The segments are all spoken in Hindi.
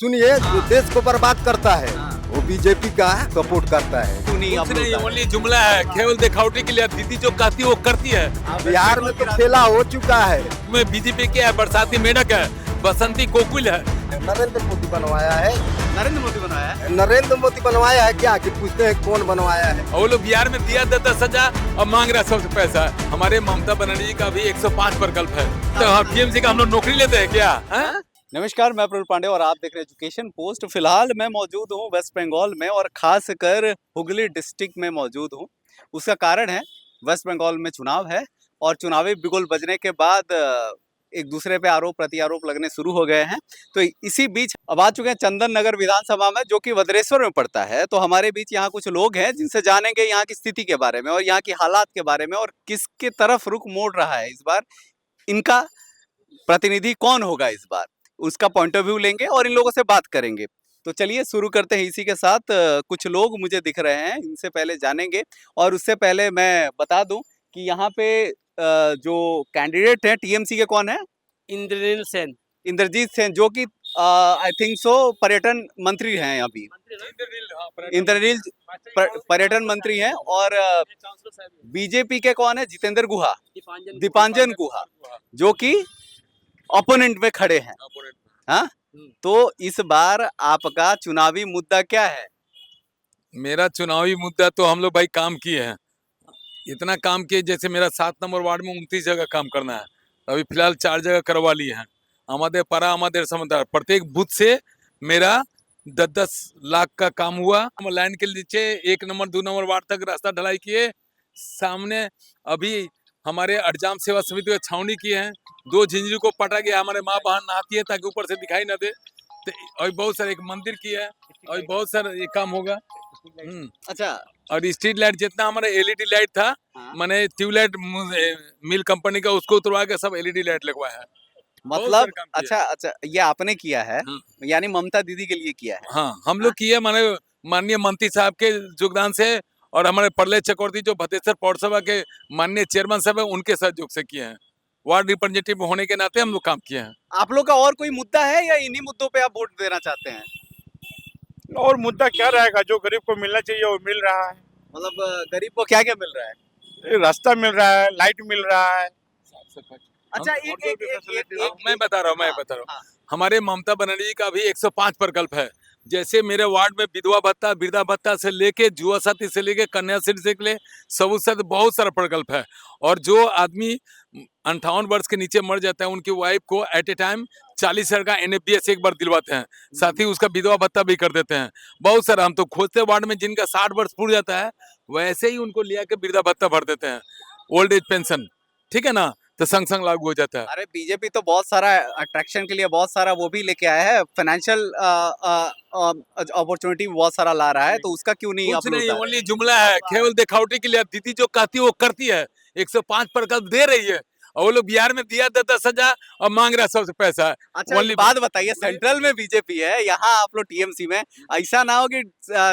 सुनिए, जो देश को बर्बाद करता है वो बीजेपी का सपोर्ट करता है। क्यों नहीं आप कुछ नहीं, लोग ओनली जुमला है, केवल दिखावटी के लिए। दीदी जो कहती है वो करती है। बिहार में तो फेला हो चुका है। में बीजेपी क्या है? बरसाती मेढक है, बसंती कोकिल है। नरेंद्र मोदी बनवाया है। नरेंद्र मोदी बनाया है? नरेंद्र मोदी बनवाया है क्या कि पूछते हैं कौन बनवाया है। और वो लोग बिहार में दिया देता सजा और मांग रहा सबसे पैसा। हमारे ममता बनर्जी का भी 105 प्रकल्प है। तो हम टीएमसी का हम लोग नौकरी लेते हैं क्या? नमस्कार, मैं प्रवीण पांडे और आप देख रहे हैं एजुकेशन पोस्ट। फिलहाल मैं मौजूद हूँ वेस्ट बंगाल में और खास कर हुगली डिस्ट्रिक्ट में मौजूद हूँ। उसका कारण है वेस्ट बंगाल में चुनाव है और चुनावी बिगुल बजने के बाद एक दूसरे पे आरोप प्रत्यारोप लगने शुरू हो गए हैं। तो इसी बीच अब आ चुके हैं चंदन नगर विधानसभा में, जो कि वज्रेश्वर में पड़ता है। तो हमारे बीच यहाँ कुछ लोग हैं जिनसे जानेंगे यहाँ की स्थिति के बारे में और यहाँ की हालात के बारे में और किसके तरफ रुख मोड़ रहा है इस बार, इनका प्रतिनिधि कौन होगा इस बार, उसका पॉइंट ऑफ व्यू लेंगे और इन लोगों से बात करेंगे। तो चलिए शुरू करते हैं इसी के साथ। कुछ लोग मुझे दिख रहे हैं, इनसे पहले जानेंगे। और उससे पहले मैं बता दूं कि यहाँ पे जो कैंडिडेट हैं टीएमसी के, कौन है? इंद्रनील सेन। इंद्रजीत सेन, जो कि आई थिंक सो पर्यटन मंत्री हैं अभी। इंद्रनील पर्यटन मंत्री हैं। और बीजेपी के कौन है? जितेंद्र गुहा, दीपांजन गुहा, जो कि ओपोनेंट में खड़े हैं। हाँ, तो इस बार आपका चुनावी मुद्दा क्या है? मेरा चुनावी मुद्दा तो हम लोग भाई काम किए हैं, इतना काम किए। जैसे मेरा 7 नंबर वार्ड में 29 जगह काम करना है, अभी फिलहाल 4 जगह करवा लिए हैं। हमारे पारा हमारे समझदार प्रत्येक बूथ से मेरा 10-10 लाख का काम हुआ। हम लाइन के नीचे 1 नंबर 2 नंबर वार्ड तक रास्ता ढलाई किए। सामने अभी हमारे अड़जाम सेवा समिति का छावनी किए हैं। 2 झिंझरी को पटा गया, हमारे माँ बहन नहाती है ताकि ऊपर से दिखाई ना दे। तो और बहुत सारे एक मंदिर किया है और बहुत सारा ये काम होगा। अच्छा, और स्ट्रीट लाइट जितना हमारा एलईडी लाइट था, हाँ। मैंने ट्यूबलाइट मिल कंपनी का उसको उतरवा के सब एलईडी लाइट लगवाया है। बहुत मतलब सारे काम किए। अच्छा अच्छा, ये आपने किया है, हाँ, यानी ममता दीदी के लिए किया है। हाँ, हम लोग किए माने माननीय मंत्री साहब के योगदान से और हमारे प्रलय चक्रवर्ती जो भतेश्वर पौरसभा के माननीय चेयरमैन साहब है उनके सहयोग से किए हैं। वार्ड रिप्रेजेंटेटिव होने के नाते हम लोग काम किए हैं। आप लोग का और कोई मुद्दा है या इन्हीं मुद्दों पे आप वोट देना चाहते हैं? और मुद्दा क्या रहेगा? जो गरीब को मिलना चाहिए वो मिल रहा है। मतलब गरीब को क्या क्या मिल रहा है? रास्ता मिल रहा है, लाइट मिल रहा है। अच्छा, एक मैं बता रहा हूँ। हाँ। हमारे ममता बनर्जी का भी 105 प्रकल्प है। जैसे मेरे वार्ड में विधवा भत्ता, वृद्धा भत्ता से लेके जुआ साथी से लेके कन्याश्री से लेके सब बहुत सारा प्रकल्प है। और जो आदमी 58 वर्ष के नीचे मर जाता है उनकी वाइफ को एट ए टाइम 40,000 का NFBS एक बार दिलवाते हैं, साथ ही उसका विधवा भत्ता भी कर देते हैं। बहुत सारा हम तो खोजते वार्ड में जिनका 60 वर्ष पूरा जाता है वैसे ही उनको लिया के वृद्धा भत्ता भर देते हैं, ओल्ड एज पेंशन, ठीक है ना, तो संग संग लागू हो जाता है। अरे बीजेपी तो बहुत सारा अट्रैक्शन के लिए बहुत सारा वो भी लेके आया है, फाइनेंशियल अपॉर्चुनिटी बहुत सारा ला रहा है, तो उसका क्यों नहीं आप कुछ लोग नहीं, उतार रहे? ओनली जुमला है, केवल दिखावटी के लिए। दीदी जो कहती है वो करती है। 105 प्रकल्प दे रही है और वो लोग बिहार में दिया देता सजा और मांग रहा सबसे पैसा। अच्छा, एक बात बताइए, सेंट्रल में बीजेपी है, यहाँ आप लोग टीएमसी में, ऐसा ना हो कि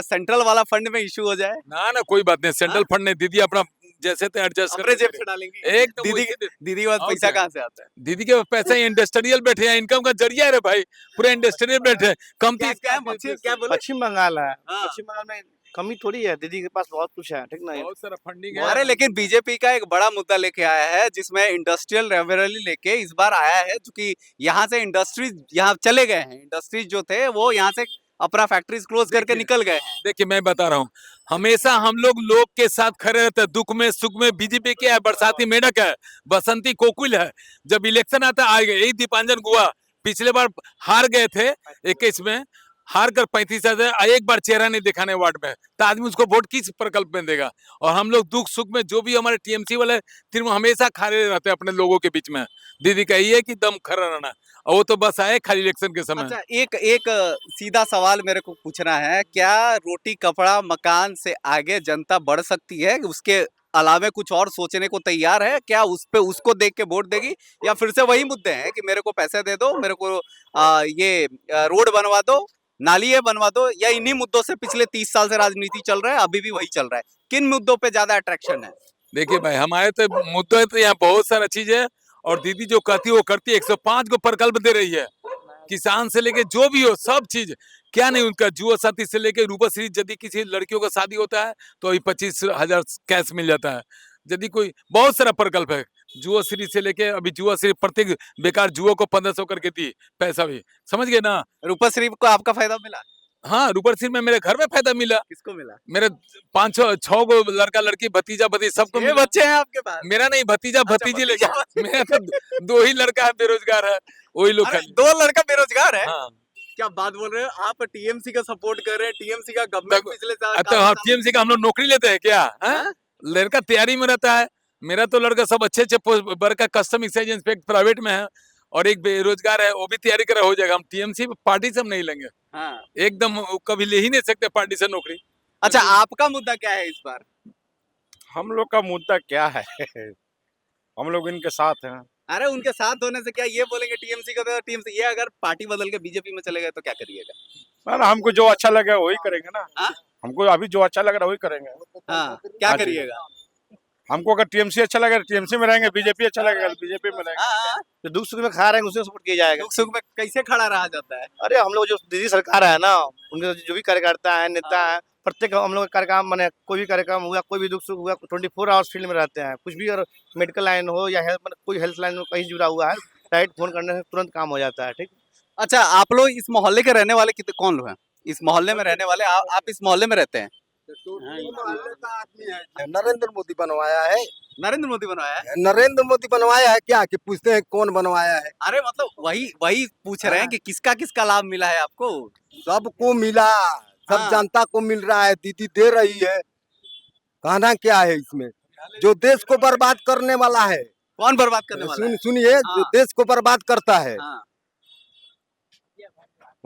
सेंट्रल वाला फंड में इशू हो जाए? ना ना, कोई बात नहीं, सेंट्रल फंड नहीं, दीदी अपना जैसे तो एडजस्ट अपने जेब से डालेंगे। एकदम दीदी दीदी के पास और पैसा क्या? कहाँ से आता है? दीदी के पैसा ही इंडस्ट्रियल बैठे हैं, इनकम का जरिया है रे भाई, पूरे इंडस्ट्रियल बैठे हैं। कम क्या बोले? पश्चिम बंगाल है, हाँ। पश्चिम बंगाल में कमी थोड़ी है। दीदी के पास बहुत कुछ है, ठीक ना? बहुत सारा फंडिंग है। अरे लेकिन बीजेपी का एक बड़ा मुद्दा लेके आया है जिसमें इंडस्ट्रियल रेवरली लेके इस बार आया है, क्योंकि यहाँ से इंडस्ट्रीज यहाँ चले गए हैं, इंडस्ट्रीज जो थे वो यहाँ से अपना फैक्ट्रीज क्लोज करके निकल गए हैं। देखिए मैं बता रहा हूँ, हमेशा हम लोग के साथ खड़े रहते हैं, दुख में सुख में। बीजेपी क्या है? बरसाती मेढक है, बसंती कोकिल है। जब इलेक्शन आता आएगा, यही दीपांजन गुहा पिछले बार हार गए थे 21 में, हार कर 35,000, एक बार चेहरा नहीं दिखाने वार्ड में, तो आदमी उसको वोट किस प्रकल्प में देगा? और हम लोग दुख सुख में जो भी हमारे टीएमसी वाले फिर हमेशा खड़े रहते हैं अपने लोगों के बीच में। दीदी का ये है कि दम खड़ा रहना, और वो तो बस आए खाली इलेक्शन के समय। अच्छा, एक एक सीधा सवाल मेरे को पूछना है, क्या रोटी कपड़ा मकान से आगे जनता बढ़ सकती है? उसके अलावे कुछ और सोचने को तैयार है क्या? उस पे उसको देख के वोट देगी, या फिर से वही मुद्दे हैं कि मेरे को पैसे दे दो, मेरे को रोड बनवा दो, नालियाँ बनवा दो, या इन्हीं मुद्दों से पिछले 30 साल से राजनीति चल रहा है, अभी भी वही चल रहा है? किन मुद्दों पे ज्यादा अट्रैक्शन है? देखिए भाई, हमारे तो मुद्दे तो यहाँ बहुत सारा चीज है और दीदी जो कहती है वो करती है। 105 को प्रकल्प दे रही है, किसान से लेके जो भी हो सब चीज, क्या नहीं उनका जुआ साथी से लेके रूपश्री, यदि किसी लड़कियों का शादी होता है तो अभी 25,000 कैश मिल जाता है। यदि कोई बहुत सारा प्रकल्प है, जुआ श्री से लेके अभी जुआ श्री प्रत्येक बेकार जुआ को 1500 करके दी पैसा भी, समझ गए ना। रूपश्री को आपका फायदा मिला? हाँ, रूपश्री में मेरे घर में फायदा मिला। किसको मिला? मेरे 5-6 गो लड़का लड़की भतीजा भतीजी सबको ये मिला। बच्चे हैं आपके पास? मेरा नहीं, भतीजा भतीजी लेके मेरा तो 2 ही लड़का है बेरोजगार है, वही लोग अरे, खाली। 2 लड़का बेरोजगार है? हाँ, क्या बात बोल रहे हो आप? टीएमसी का सपोर्ट कर रहे हैं, टीएमसी का गवर्नमेंट देखो, पिछले साल तो हाँ, टीएमसी का हम लोग नौकरी लेते हैं क्या? हाँ? लड़का तैयारी में रहता है। मेरा तो लड़का सब अच्छे बड़का कस्टम एक्साइज इंस्पेक्टर प्राइवेट में है, और एक बेरोजगार है, वो भी तैयारी करा हो जाएगा। हम टीएमसी पार्टी से हम नहीं लेंगे, हाँ। एकदम कभी ले ही नहीं सकते पार्टी से नौकरी। अच्छा, आपका मुद्दा क्या है इस बार? हम लोग का मुद्दा क्या है? हम लोग इनके साथ हैं। अरे, उनके साथ होने से क्या ये बोलेंगे टीएमसी का, तो टीएमसी, ये अगर पार्टी बदल के बीजेपी में चले गए तो क्या करिएगा? ना हमको जो अच्छा लगे वही करेंगे ना। हाँ? हमको अभी जो अच्छा लग रहा है वही करेंगे। हाँ, क्या हाँ जी। करिएगा? हमको अगर टीएमसी अच्छा लगेगा टीएमसी में रहेंगे, बीजेपी अच्छा लगेगा बीजेपी में रहेंगे। हाँ, जो दुख सुख में खा रहे हैं उसे सपोर्ट किया जाएगा। दुख सुख में कैसे खड़ा रहा जाता है? अरे हम लोग जो दीदी सरकार है ना, उनके जो भी कार्यकर्ता है, नेता है, प्रत्येक हम लोग का कार्यक्रम माने कोई भी कार्यक्रम हुआ, कोई भी दुख सुख हुआ, 24 आवर्स फील्ड में रहते हैं। कुछ भी अगर मेडिकल लाइन हो या हेल्थ, कोई हेल्थ लाइन में कहीं जुड़ा हुआ है, डायरेक्ट फोन करने से तुरंत काम हो जाता है। ठीक। अच्छा, आप लोग इस मोहल्ले के रहने वाले कितने कौन लोग हैं? इस मोहल्ले में रहने वाले आप इस मोहल्ले में रहते हैं? नरेंद्र मोदी बनवाया है। नरेंद्र मोदी बनवाया है? नरेंद्र मोदी बनवाया है क्या कि पूछते हैं कौन बनवाया है? अरे, मतलब वही पूछ रहे हैं कि किसका किसका लाभ मिला है आपको? सबको मिला, सब हाँ। जनता को मिल रहा है, दीदी दे रही है। कहना क्या है इसमें? जो देश को बर्बाद करने वाला है, कौन बर्बाद करने वाला है? सुनिए, जो हाँ। देश को बर्बाद करता है हाँ,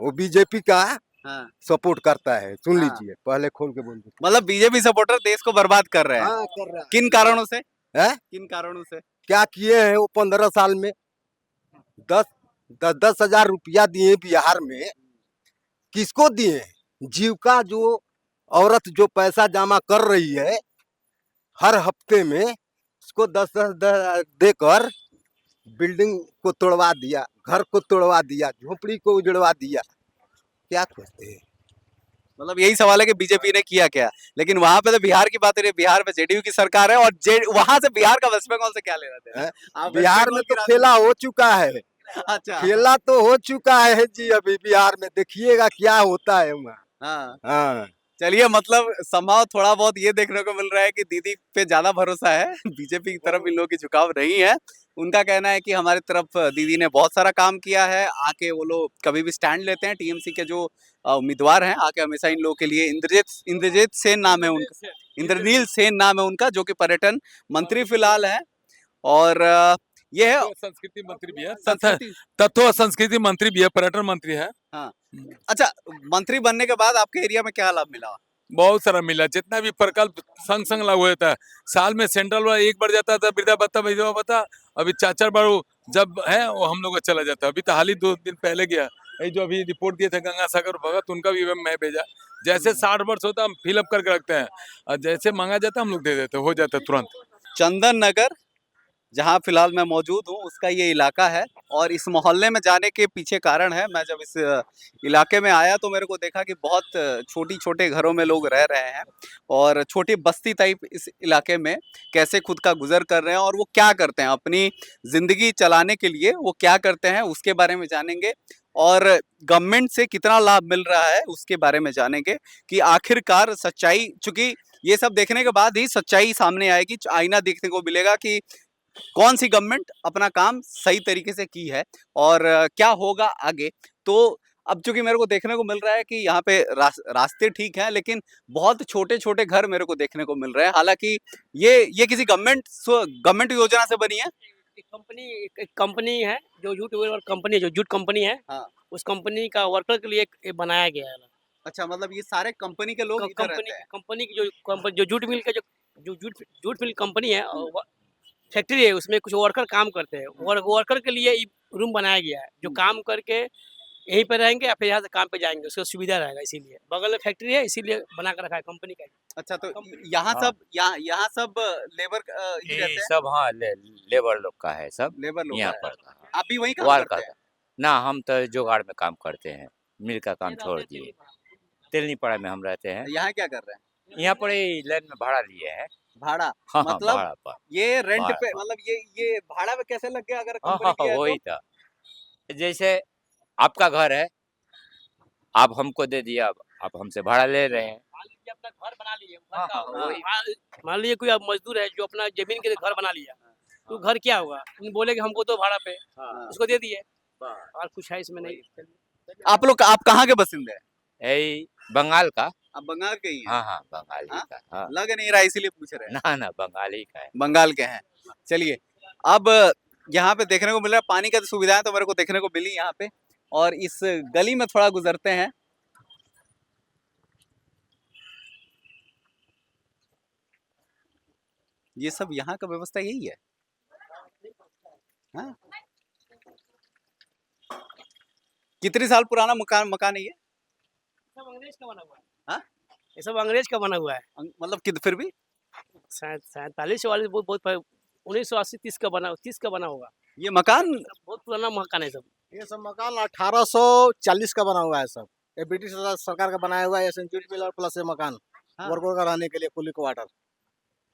वो बीजेपी का हाँ। सपोर्ट करता है। सुन हाँ। लीजिए, पहले खोल के बोल मतलब बीजेपी सपोर्टर देश को बर्बाद कर रहे हैं। हाँ, कर रहा किन कारणों से? है। किन कारणों से? क्या किए हैं वो 15 साल में? 10,000 रुपया दिए बिहार में। किसको दिए? जीविका जो औरत जो पैसा जमा कर रही है हर हफ्ते में, उसको 10 देकर बिल्डिंग को तोड़वा दिया, घर को तोड़वा दिया, झोपड़ी को उजड़वा दिया। क्या खोजते हैं? मतलब यही सवाल है कि बीजेपी ने किया क्या? लेकिन वहां पे तो बिहार की बात हो रही है, बिहार में जेडीयू की सरकार है, और वहां से बिहार का वेस्ट बंगाल से क्या लेना देना? हैं? आप बिहार वेस्ट में बंगाल तो की खेला हो चुका है। राजनीति- अच्छा। खेला तो हो चुका है जी, अभी बिहार में देखिएगा क्या होता है वहाँ। हाँ, हाँ, चलिए, मतलब संभव थोड़ा बहुत ये देखने को मिल रहा है कि दीदी पे ज्यादा भरोसा है, बीजेपी की तरफ इन लोगों की झुकाव नहीं है। उनका कहना है कि हमारी तरफ दीदी ने बहुत सारा काम किया है, आके वो लोग कभी भी स्टैंड लेते हैं। टीएमसी के जो उम्मीदवार हैं, आके हमेशा इन लोगों के लिए, इंद्रजीत सेन नाम है उनका, इंद्रनील सेन नाम है उनका, जो कि पर्यटन मंत्री फिलहाल है। और ये है संस्कृति मंत्री भी है, संस्कृति। तत्व और संस्कृति मंत्री भी है, पर्यटन मंत्री है। अच्छा, मंत्री बनने के बाद आपके एरिया में क्या लाभ मिला? बहुत सारा मिला, जितना भी प्रकल्प संग संग लागू होता है। साल में सेंट्रल वाला एक बार जाता था, वृद्धा भत्ता विधवा भत्ता, अभी 4-4 बार वो जब है वो हम लोग का चला जाता है। अभी तो हाल ही 2 दिन पहले गया, ये जो अभी रिपोर्ट दिए थे गंगा सागर भगत, उनका भी मैं भेजा। जैसे 60 वर्ष होता हम फिलअप करके रखते हैं, और जैसे मांगा जाता हम लोग दे देते, हो जाता तुरंत। चंदन नगर, जहाँ फिलहाल मैं मौजूद हूँ, उसका ये इलाका है, और इस मोहल्ले में जाने के पीछे कारण है, मैं जब इस इलाके में आया तो मेरे को देखा कि बहुत छोटे घरों में लोग रह रहे हैं, और छोटी बस्ती टाइप इस इलाके में कैसे खुद का गुजर कर रहे हैं, और वो क्या करते हैं अपनी ज़िंदगी चलाने के लिए, वो क्या करते हैं उसके बारे में जानेंगे, और गवर्नमेंट से कितना लाभ मिल रहा है उसके बारे में जानेंगे कि आखिरकार सच्चाई, चूंकि ये सब देखने के बाद ही सच्चाई सामने आएगी, आईना देखने को मिलेगा कि कौन सी गवर्नमेंट अपना काम सही तरीके से की है और क्या होगा आगे। तो अब चूंकि मेरे को देखने को मिल रहा है कि यहाँ पे रास्ते ठीक हैं, लेकिन बहुत छोटे घर मेरे को देखने को मिल रहे हैं। हालांकि ये किसी गवर्नमेंट योजना से बनी है। एक कंपनी है जो जूट कंपनी है। हाँ। उस कंपनी का वर्कर के लिए एक बनाया गया है। अच्छा, मतलब ये सारे कंपनी के लोग इधर रहते हैं। कंपनी की जो जूट मिल के जो जूट मिल कंपनी है, फैक्ट्री है, उसमें कुछ वर्कर काम करते हैं। वर्कर के लिए रूम बनाया गया है, जो काम करके यहीं पे रहेंगे या फिर यहाँ से काम पे जाएंगे, उसका सुविधा रहेगा। इसीलिए बगल में फैक्ट्री है, इसीलिए बना कर रखा है कंपनी का। अच्छा, तो यहाँ सब लेबर ही रहते हैं? सब हाँ लेबर लोग का है, सब लेबर लोग यहाँ का है। पर आप भी वहीं काम वाल करते का हैं? ना हम तो जुगाड़ में काम करते हैं, मिल का काम छोड़ दिए। तेलनीपाड़ा में हम रहते हैं। यहाँ क्या कर रहे हैं? यहाँ पर ही लैंड में भाड़ा लिए हैं। भाड़ा? हाँ, मतलब भाड़ा पर। ये रेंट भाड़ा पे पर। मतलब ये भाड़ा पे कैसे लग गया अगर हाँ, कंपनी की है वही तो? था। जैसे आपका घर है, आप हमको दे दिया, अब आप हमसे भाड़ा ले रहे हैं। मान लीजिए अपना घर बना लिए, हाँ, हाँ, वही। मान लीजिए कोई आप मजदूर है जो अपना जमीन के घर बना लिया, तो घर क्या हुआ? बोले कि हमको तो भाड़ा पे, उसको दे दिए, और कुछ है इसमें नहीं। आप कहाँ के बासिंदे हैं? यही बंगाल का। आप बंगाल के ही हैं? हाँ, हाँ, बंगाल ही हाँ? का। हाँ, लग नहीं रहा इसीलिए पूछ रहे हैं। ना, ना, बंगाल ही का है। बंगाल के हैं। चलिए, अब यहाँ पे देखने को मिल रहा है पानी का तो सुविधाएं तो मेरे को देखने को मिली यहाँ पे, और इस गली में थोड़ा गुजरते हैं। ये सब यहाँ का व्यवस्था यही है। हाँ? कितनी साल पुराना मकान है ये? सब अंग्रेज का बना हुआ है। हाँ? ये सब अंग्रेज का बना हुआ है। मतलब फिर भी 47 वाले बहुत 1980-30 का बना होगा। ये मकान बहुत पुराना मकान है सब। ये सब मकान 1840 का बना हुआ है सब। ये ब्रिटिश सरकार का बनाया हुआ है सेंचुरी पिलर प्लस ये मकान हाँ। वर्करों का रहने के लिए कुली क्वार्टर।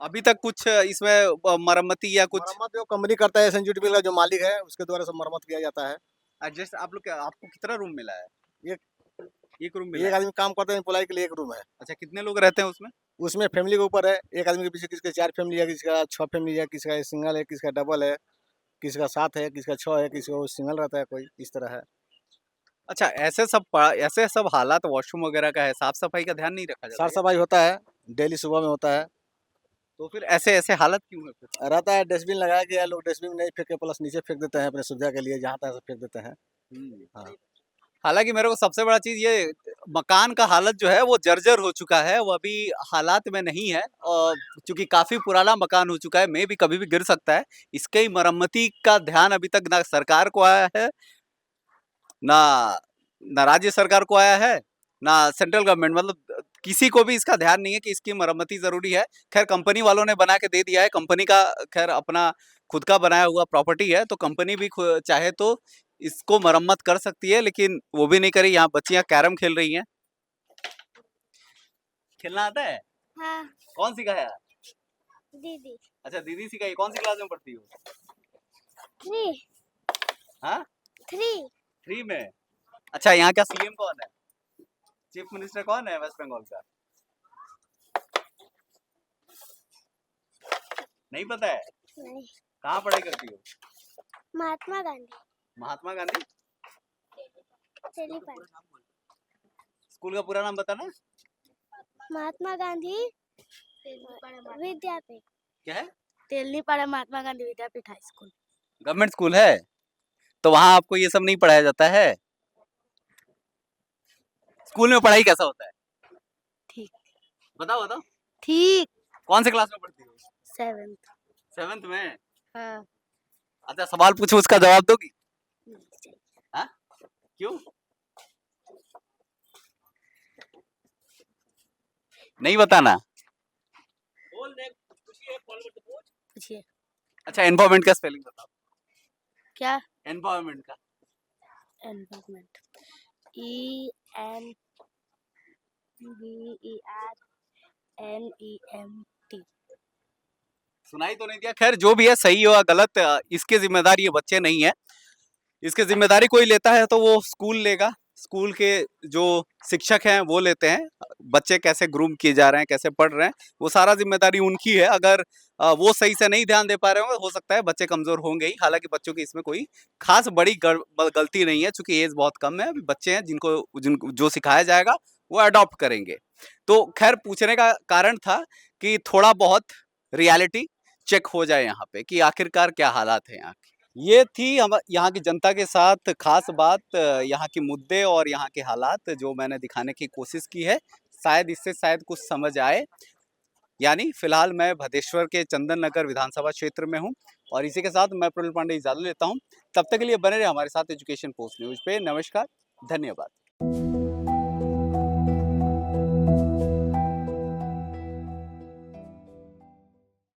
अभी तक कुछ इसमें मरम्मती या कुछ मरम्मत जो कंपनी करता है सेंचुरी पिलर जो मालिक है उसके द्वारा सब मरम्मत किया जाता है। एडजस्ट आपको कितना रूम मिला है? एक- एक रूम मिला एक है। आदमी काम करते हैं एम्प्लॉय के लिए एक रूम है। अच्छा, कितने लोग रहते हैं उसमें? उसमें फैमिली के ऊपर है, एक आदमी के पीछे किसके 4 फैमिली है, किसका 6 फैमिली है, किसका सिंगल है, किसका डबल है, किसका 7 है, किसका 6 है, किसी को सिंगल रहता है, कोई इस तरह है। अच्छा, ऐसे सब हालात वॉशरूम वगैरह का है, साफ सफाई का ध्यान नहीं रखा जाता साफ है? सफाई होता है, डेली सुबह में होता है। तो फिर ऐसे हालत क्यों है फिर? रहता है डस्टबिन लगाया गया है, लोग डस्टबिन नहीं फेंक के प्लस नीचे फेंक देते हैं अपने सुविधा के लिए, जहाँ तक फेंक देते हैं। हाँ। हालांकि मेरे को सबसे बड़ा चीज ये मकान का हालत जो है वो जर्जर हो चुका है, वो अभी हालात में नहीं है, और चूंकि काफी पुराना मकान हो चुका है, मे भी कभी भी गिर सकता है। इसके मरम्मती का ध्यान अभी तक ना सरकार को आया है, ना राज्य सरकार को आया है, ना सेंट्रल गवर्नमेंट, मतलब किसी को भी इसका ध्यान नहीं है कि इसकी मरम्मती जरूरी है। खैर कंपनी वालों ने बना के दे दिया है, कंपनी का खैर अपना खुद का बनाया हुआ प्रॉपर्टी है, तो कंपनी भी चाहे तो इसको मरम्मत कर सकती है, लेकिन वो भी नहीं करी। यहाँ बच्चियां कैरम खेल रही हैं। खेलना आता है? हाँ कौन सिखाया? दीदी अच्छा, दीदी सिखाई। कौन सी क्लास में पढ़ती हो? 3 हाँ, 3 3 में। अच्छा, यहाँ का सीएम कौन है? चीफ मिनिस्टर कौन है वेस्ट बंगाल का? नहीं पता है? नहीं कहाँ पढ़ाई करती हो? महात्मा गांधी महात्मा गांधी तेलीपाड़ा स्कूल का पूरा नाम बताना। महात्मा गांधी विद्यापीठ क्या है? तेलीपाड़ा महात्मा गांधी विद्यापीठ हाई स्कूल। गवर्नमेंट स्कूल है, तो वहाँ आपको ये सब नहीं पढ़ाया जाता है? स्कूल में पढ़ाई कैसा होता है? ठीक बताओ बताओ। ठीक कौन से क्लास में पढ़ती हो? 7th 7th में। हाँ अच्छा, सवाल पूछो उसका जवाब दोगी? हाँ? क्यों? नहीं बताना? बोल दे, पूछिए अच्छा, एनवायरमेंट का स्पेलिंग बताओ। क्या एनवायरमेंट का। Environment ENVERMENT। सुनाई तो नहीं दिया। खैर जो भी है, सही हो या गलत, इसके जिम्मेदार ये बच्चे नहीं है। इसकी जिम्मेदारी कोई लेता है तो वो स्कूल लेगा। स्कूल के जो शिक्षक हैं वो लेते हैं। बच्चे कैसे ग्रूम किए जा रहे हैं, कैसे पढ़ रहे हैं, वो सारा जिम्मेदारी उनकी है। अगर वो सही से नहीं ध्यान दे पा रहे होंगे, हो सकता है बच्चे कमजोर होंगे ही। हालांकि बच्चों की इसमें कोई खास बड़ी गलती नहीं है, चूंकि एज बहुत कम है। अभी बच्चे हैं जिनको जो सिखाया जाएगा वो अडॉप्ट करेंगे। तो खैर पूछने का कारण था कि थोड़ा बहुत रियलिटी चेक हो जाए यहाँ पे कि आखिरकार क्या हालात है यहाँ के। ये थी हम यहाँ की जनता के साथ खास बात, यहाँ के मुद्दे और यहाँ के हालात जो मैंने दिखाने की कोशिश की है। शायद इससे कुछ समझ आए। यानी फिलहाल मैं भदेश्वर के चंदन नगर विधानसभा क्षेत्र में हूँ, और इसी के साथ मैं प्रफुल्ल पांडे इजाजत लेता हूँ। तब तक के लिए बने रहे हमारे साथ एजुकेशन पोस्ट न्यूज पे। नमस्कार, धन्यवाद।